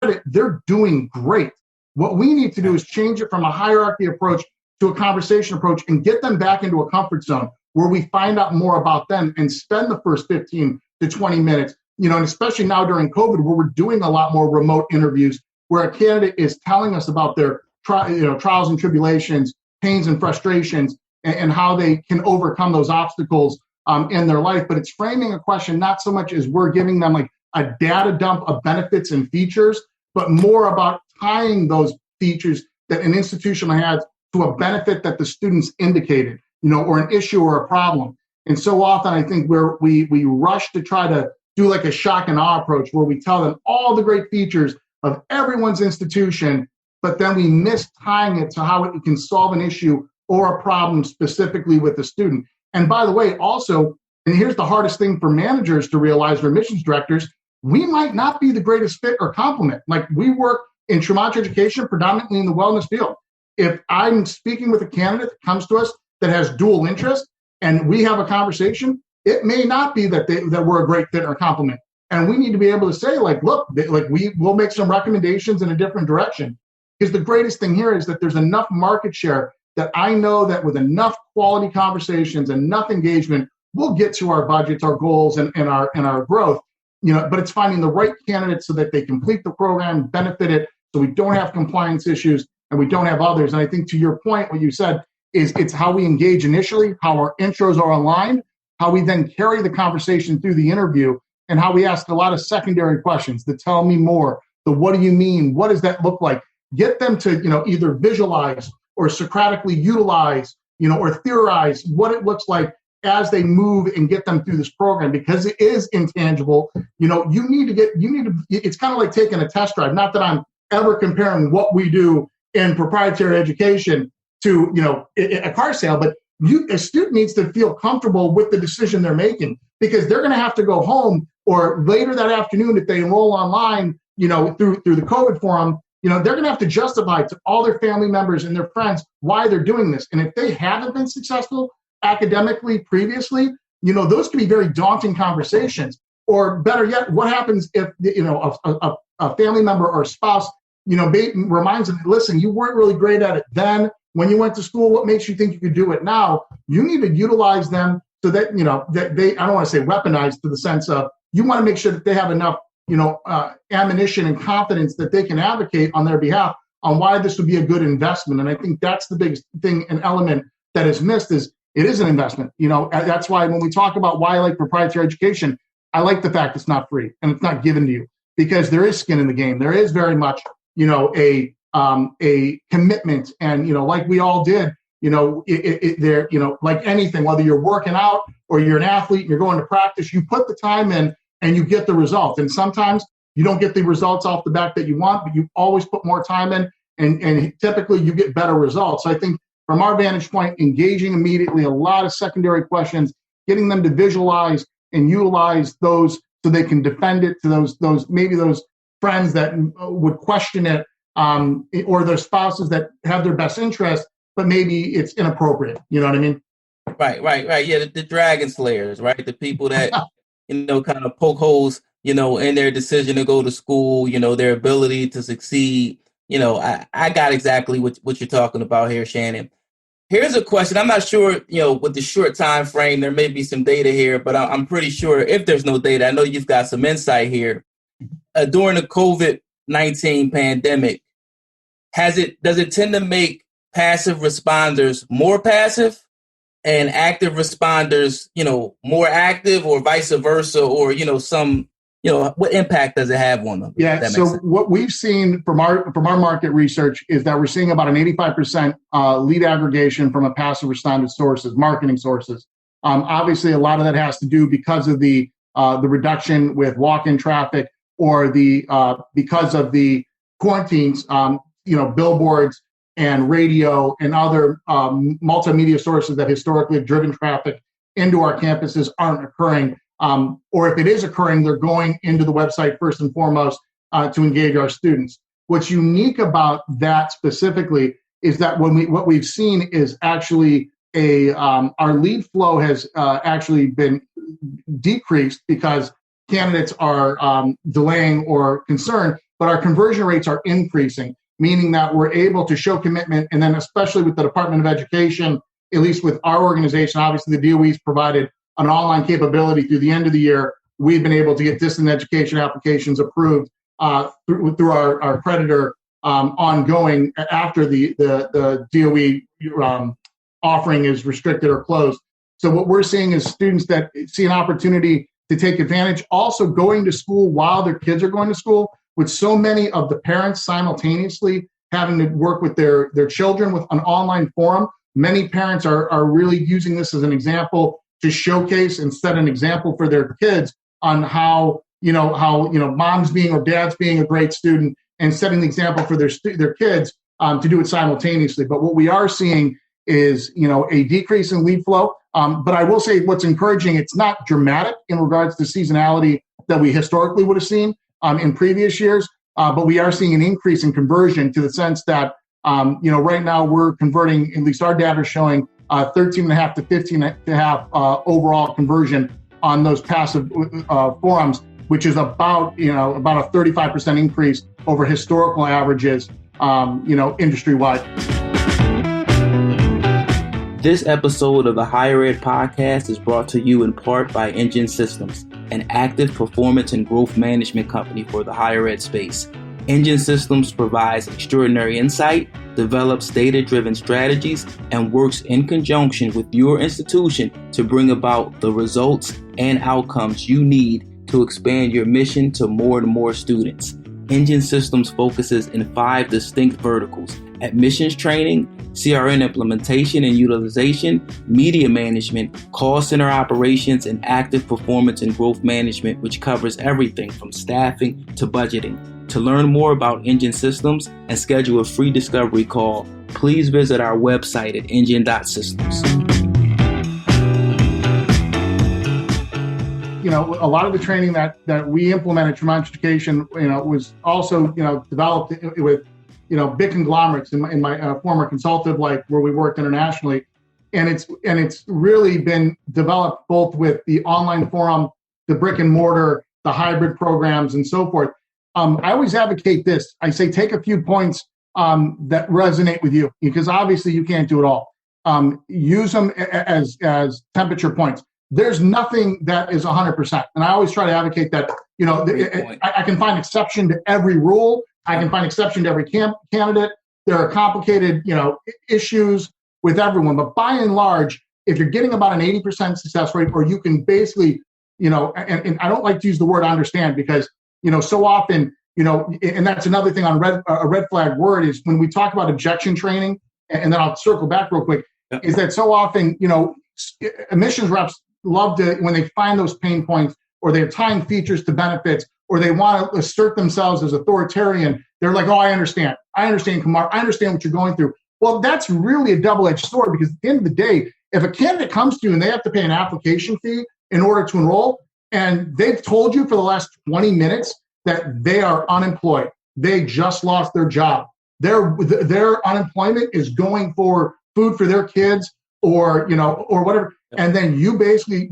credit, they're doing great. What we need to do is change it from a hierarchy approach to a conversation approach and get them back into a comfort zone where we find out more about them and spend the first 15 to 20 minutes, and especially now during COVID, where we're doing a lot more remote interviews, where a candidate is telling us about their trials and tribulations, pains and frustrations, and how they can overcome those obstacles in their life. But it's framing a question not so much as we're giving them like a data dump of benefits and features, but more about tying those features that an institution has to a benefit that the students indicated, or an issue or a problem. And so often I think we rush to try to do like a shock and awe approach where we tell them all the great features of everyone's institution, but then we miss tying it to how it can solve an issue or a problem specifically with the student. And by the way, also, and here's the hardest thing for managers to realize, or admissions directors, we might not be the greatest fit or complement. Like, we work in traumatic education, predominantly in the wellness field. If I'm speaking with a candidate that comes to us that has dual interest and we have a conversation, it may not be that we're a great fit or complement. And we need to be able to say, like, look, we will make some recommendations in a different direction. Because the greatest thing here is that there's enough market share that I know that with enough quality conversations, enough engagement, we'll get to our budgets, our goals, and our growth. But it's finding the right candidates so that they complete the program, benefit it, so we don't have compliance issues and we don't have others. And I think to your point, what you said is it's how we engage initially, how our intros are aligned, how we then carry the conversation through the interview, and how we ask a lot of secondary questions, the tell me more, the what do you mean, what does that look like? Get them to either visualize or Socratically utilize, or theorize what it looks like as they move and get them through this program, because it is intangible. It's kind of like taking a test drive. Not that I'm ever comparing what we do in proprietary education to, a car sale, but a student needs to feel comfortable with the decision they're making, because they're going to have to go home or later that afternoon, if they enroll online, through the COVID forum, they're going to have to justify to all their family members and their friends why they're doing this. And if they haven't been successful academically previously, those can be very daunting conversations. Or better yet, what happens if, a family member or a spouse, reminds them, listen, you weren't really great at it then when you went to school. What makes you think you could do it now? You need to utilize them so that, that they, I don't want to say weaponized, to the sense of, you want to make sure that they have enough ammunition and confidence that they can advocate on their behalf on why this would be a good investment. And I think that's the biggest thing, an element that is missed, is it is an investment. That's why when we talk about why I like proprietary education, I like the fact it's not free and it's not given to you, because there is skin in the game. There is very much, a commitment. And, like we all did, like anything, whether you're working out or you're an athlete and you're going to practice, you put the time in and you get the results. And sometimes you don't get the results off the back that you want, but you always put more time in, and typically you get better results. So I think from our vantage point, engaging immediately, a lot of secondary questions, getting them to visualize and utilize those so they can defend it to those friends that would question it, or their spouses that have their best interest, but maybe it's inappropriate. You know what I mean? Right. Yeah, the dragon slayers, right? The people that kind of poke holes, in their decision to go to school, their ability to succeed. I got exactly what you're talking about here, Shannon. Here's a question. I'm not sure, with the short time frame, there may be some data here, but I'm pretty sure if there's no data, I know you've got some insight here. During the COVID-19 pandemic, does it tend to make passive responders more passive and active responders, more active, or vice versa, or, what impact does it have on them? Yeah. So what we've seen from our market research is that we're seeing about an 85% lead aggregation from a passive respondent sources, marketing sources. Obviously, a lot of that has to do because of the reduction with walk-in traffic, or because of the quarantines, billboards and radio and other multimedia sources that historically have driven traffic into our campuses aren't occurring. Or if it is occurring, they're going into the website first and foremost to engage our students. What's unique about that specifically is that what we've seen is actually our lead flow has actually been decreased because candidates are delaying or concerned, but our conversion rates are increasing, meaning that we're able to show commitment. And then especially with the Department of Education, at least with our organization, obviously the DOE's provided an online capability through the end of the year. We've been able to get distant education applications approved through our creditor ongoing after the DOE offering is restricted or closed. So what we're seeing is students that see an opportunity to take advantage, also going to school while their kids are going to school, with so many of the parents simultaneously having to work with their children with an online forum. Many parents are really using this as an example to showcase and set an example for their kids on how mom's being or dad's being a great student and setting the example for their kids to do it simultaneously. But what we are seeing is, a decrease in lead flow. But I will say what's encouraging, it's not dramatic in regards to seasonality that we historically would have seen in previous years. But we are seeing an increase in conversion to the sense that, right now we're converting, at least our data is showing 13.5 to 15.5 overall conversion on those passive forums, which is about a 35% increase over historical averages, industry-wide. This episode of the Higher Ed Podcast is brought to you in part by Engine Systems, an active performance and growth management company for the higher ed space. Engine Systems provides extraordinary insight, develops data-driven strategies, and works in conjunction with your institution to bring about the results and outcomes you need to expand your mission to more and more students. Engine Systems focuses in 5 distinct verticals: admissions training, CRN implementation and utilization, media management, call center operations, and active performance and growth management, which covers everything from staffing to budgeting. To learn more about Engine Systems and schedule a free discovery call, please visit our website at engine.systems. A lot of the training that we implemented from Education, was also, developed with, big conglomerates in my former consultative life where we worked internationally. And it's really been developed both with the online forum, the brick and mortar, the hybrid programs, and so forth. I always advocate this. I say, take a few points that resonate with you, because obviously you can't do it all. Use them as temperature points. There's nothing that is 100%. And I always try to advocate that, I can find exception to every rule. I can find exception to every candidate. There are complicated, issues with everyone. But by and large, if you're getting about an 80% success rate, or you can basically, and I don't like to use the word understand, because, so often, and that's another thing on a red flag word is when we talk about objection training, and then I'll circle back real quick, is that so often, admissions reps love to, when they find those pain points, or they're tying features to benefits, or they want to assert themselves as authoritarian, they're like, oh, I understand, Kamaar, I understand what you're going through. Well, that's really a double-edged sword, because at the end of the day, if a candidate comes to you and they have to pay an application fee in order to enroll, and they've told you for the last 20 minutes that they are unemployed, they just lost their job, their unemployment is going for food for their kids, or whatever, and then you basically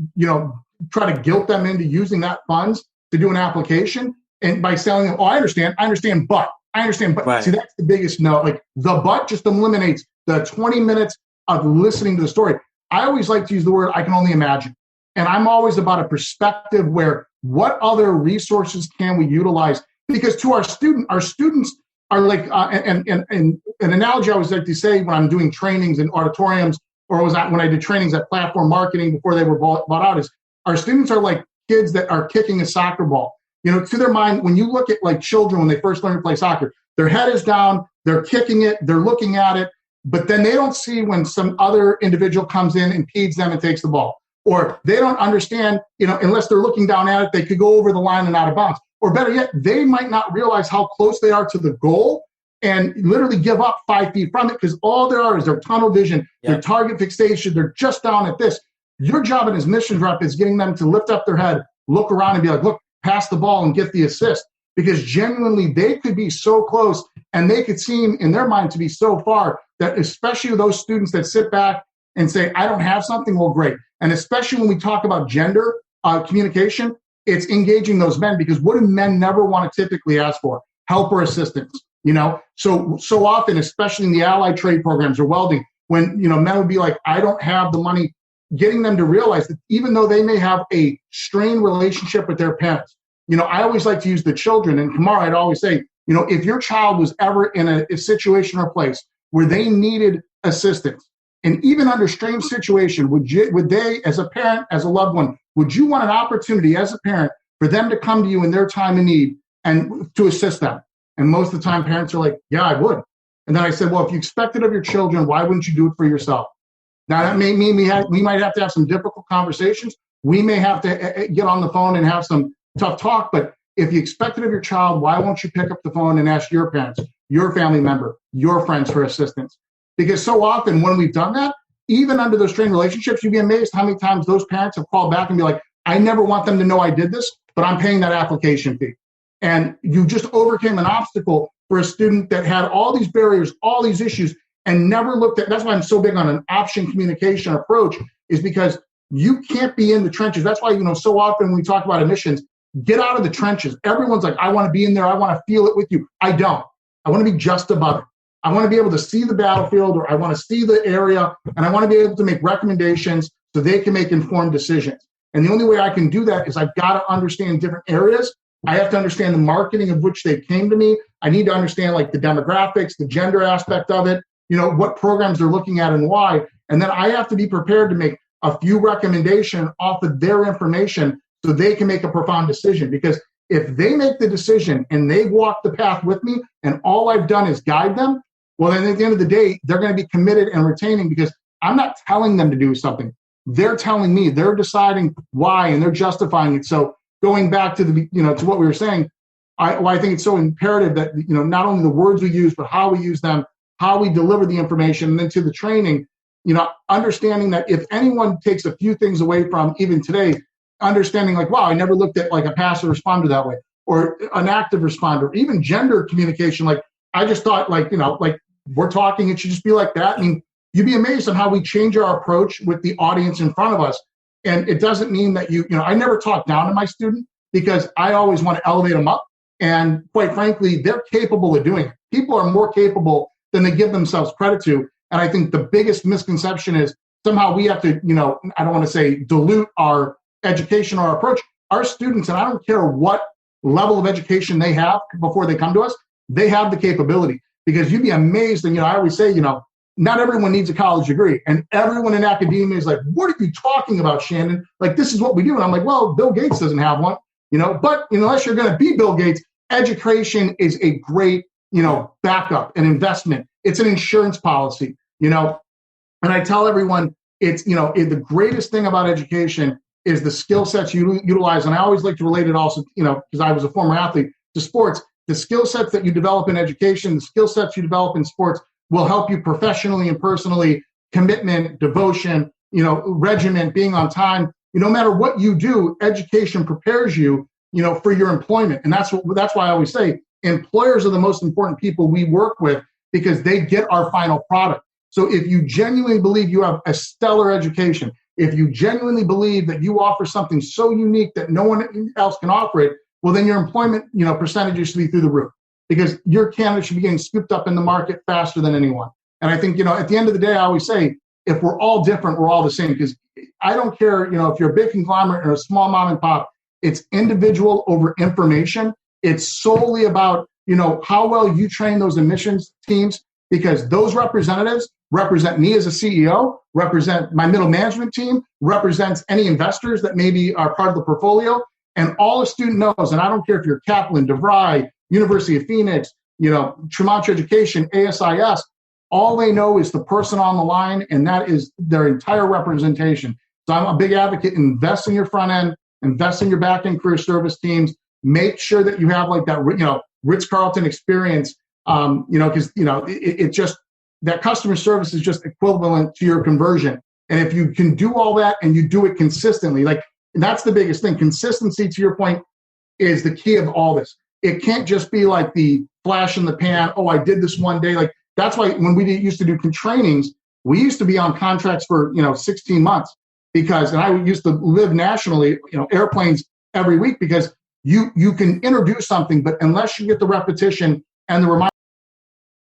try to guilt them into using that funds to do an application, and by selling them, oh, I understand, but right. See, that's the biggest no. Like, the but just eliminates the 20 minutes of listening to the story. I always like to use the word I can only imagine. And I'm always about a perspective where what other resources can we utilize? Because to our students are like, and an analogy I always like to say when I'm doing trainings in auditoriums, or when I did trainings at Platform Marketing before they were bought out, is our students are like kids that are kicking a soccer ball. To their mind, when you look at like children when they first learn to play soccer, their head is down, they're kicking it, they're looking at it, but then they don't see when some other individual comes in, impedes them, and takes the ball. Or they don't understand, unless they're looking down at it, they could go over the line and out of bounds. Or better yet, they might not realize how close they are to the goal and literally give up 5 feet from it, because all there are is their tunnel vision, their target fixation, they're just down at this. Your job as admissions rep is getting them to lift up their head, look around and be like, look, pass the ball and get the assist. Because genuinely, they could be so close, and they could seem in their mind to be so far, that especially those students that sit back and say, I don't have something, well, great. And especially when we talk about gender communication, it's engaging those men, because what do men never want to typically ask for? helper assistance, so often, especially in the allied trade programs or welding, when, men would be like, I don't have the money, getting them to realize that even though they may have a strained relationship with their parents, I always like to use the children. And Kamaar, I'd always say, if your child was ever in a situation or place where they needed assistance, and even under strange situation, would they, as a parent, as a loved one, would you want an opportunity as a parent for them to come to you in their time of need and to assist them? And most of the time, parents are like, yeah, I would. And then I said, well, if you expect it of your children, why wouldn't you do it for yourself? Now, that may mean we might have to have some difficult conversations. We may have to get on the phone and have some tough talk. But if you expect it of your child, why won't you pick up the phone and ask your parents, your family member, your friends for assistance? Because so often when we've done that, even under those strained relationships, you'd be amazed how many times those parents have called back and be like, I never want them to know I did this, but I'm paying that application fee. And you just overcame an obstacle for a student that had all these barriers, all these issues, and never looked at. That's why I'm so big on an option communication approach, is because you can't be in the trenches. That's why, so often when we talk about admissions, get out of the trenches. Everyone's like, I want to be in there. I want to feel it with you. I don't. I want to be just above it. I want to be able to see the battlefield, or I want to see the area, and I want to be able to make recommendations so they can make informed decisions. And the only way I can do that is I've got to understand different areas. I have to understand the marketing of which they came to me. I need to understand like the demographics, the gender aspect of it, what programs they're looking at and why. And then I have to be prepared to make a few recommendations off of their information so they can make a profound decision. Because if they make the decision and they walk the path with me and all I've done is guide them, well, then at the end of the day, they're going to be committed and retaining, because I'm not telling them to do something. They're telling me, they're deciding why, and they're justifying it. So going back to to what we were saying, I think it's so imperative that, not only the words we use, but how we use them, how we deliver the information, and then to the training, understanding that if anyone takes a few things away from even today, understanding like, wow, I never looked at like a passive responder that way, or an active responder, even gender communication. Like, I just thought like we're talking, it should just be like that. I mean, you'd be amazed on how we change our approach with the audience in front of us. And it doesn't mean that I never talk down to my student, because I always want to elevate them up. And quite frankly, they're capable of doing it. People are more capable than they give themselves credit to. And I think the biggest misconception is somehow we have to, I don't want to say dilute our education or our approach. Our students, and I don't care what level of education they have before they come to us, they have the capability. Because you'd be amazed, and I always say, not everyone needs a college degree. And everyone in academia is like, what are you talking about, Shannon? Like, this is what we do. And I'm like, well, Bill Gates doesn't have one, but unless you're going to be Bill Gates, education is a great, backup, an investment. It's an insurance policy, And I tell everyone, it's, the greatest thing about education is the skill sets you utilize. And I always like to relate it also, because I was a former athlete, to sports. The skill sets that you develop in education, the skill sets you develop in sports will help you professionally and personally. Commitment, devotion, regiment, being on time. No matter what you do, education prepares you, for your employment. And that's why I always say employers are the most important people we work with, because they get our final product. So if you genuinely believe you have a stellar education, if you genuinely believe that you offer something so unique that no one else can offer it, well, then your employment, percentages should be through the roof, because your candidate should be getting scooped up in the market faster than anyone. And I think, at the end of the day, I always say, if we're all different, we're all the same. Because I don't care, if you're a big conglomerate or a small mom and pop, it's individual over information. It's solely about, how well you train those admissions teams, because those representatives represent me as a CEO, represent my middle management team, represents any investors that maybe are part of the portfolio. And all a student knows, and I don't care if you're Kaplan, DeVry, University of Phoenix, Tremont Education, ASIS, all they know is the person on the line, and that is their entire representation. So I'm a big advocate. Invest in your front end, invest in your back end career service teams. Make sure that you have like that, Ritz-Carlton experience, because, it just, that customer service is just equivalent to your conversion. And if you can do all that and you do it consistently, and that's the biggest thing. Consistency, to your point, is the key of all this. It can't just be like the flash in the pan. Oh, I did this one day. Like, that's why when we used to do trainings, we used to be on contracts for, 16 months, and I used to live nationally, airplanes every week, because you can introduce something, but unless you get the repetition and the reminder